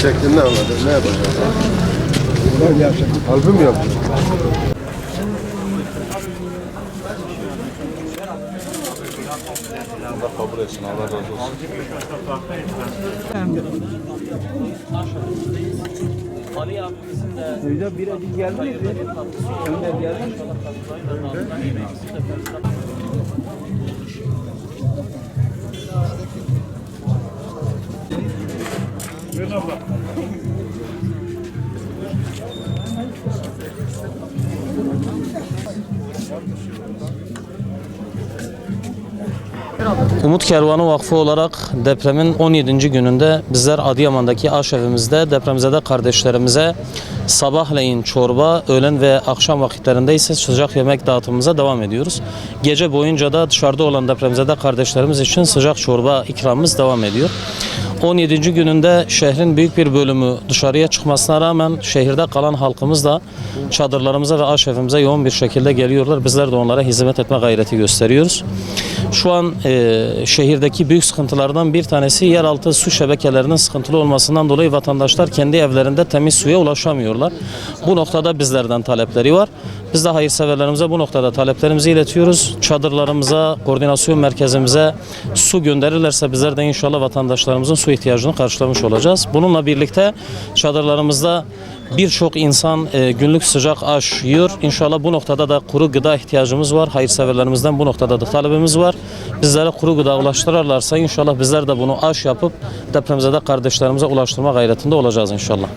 çektin ne anladın? Ne yapacaksın? Albüm yapacaksın. Allah kabul etsin. Allah razı olsun. Ali abimizin de Öyle bir acı geldi mi? Önder geldi. Umut Kervanı Vakfı olarak depremin 17. gününde bizler Adıyaman'daki aşevimizde depremzede kardeşlerimize sabahleyin çorba, öğlen ve akşam vakitlerinde ise sıcak yemek dağıtımımıza devam ediyoruz. Gece boyunca da dışarıda olan depremzede kardeşlerimiz için sıcak çorba ikramımız devam ediyor. 17. gününde şehrin büyük bir bölümü dışarıya çıkmasına rağmen şehirde kalan halkımız da çadırlarımıza ve aşevimize yoğun bir şekilde geliyorlar. Bizler de onlara hizmet etme gayreti gösteriyoruz. Şu an şehirdeki büyük sıkıntılardan bir tanesi yeraltı su şebekelerinin sıkıntılı olmasından dolayı vatandaşlar kendi evlerinde temiz suya ulaşamıyorlar. Bu noktada bizlerden talepleri var. Biz de hayırseverlerimize bu noktada taleplerimizi iletiyoruz. Çadırlarımıza, koordinasyon merkezimize su gönderirlerse bizler de inşallah vatandaşlarımızın su ihtiyacını karşılamış olacağız. Bununla birlikte çadırlarımızda birçok insan günlük sıcak aş yiyor. İnşallah bu noktada da kuru gıda ihtiyacımız var. Hayırseverlerimizden bu noktada da talebimiz var. Bizlere kuru gıda ulaştırırlarsa inşallah bizler de bunu aş yapıp depremzede kardeşlerimize ulaştırma gayretinde olacağız inşallah.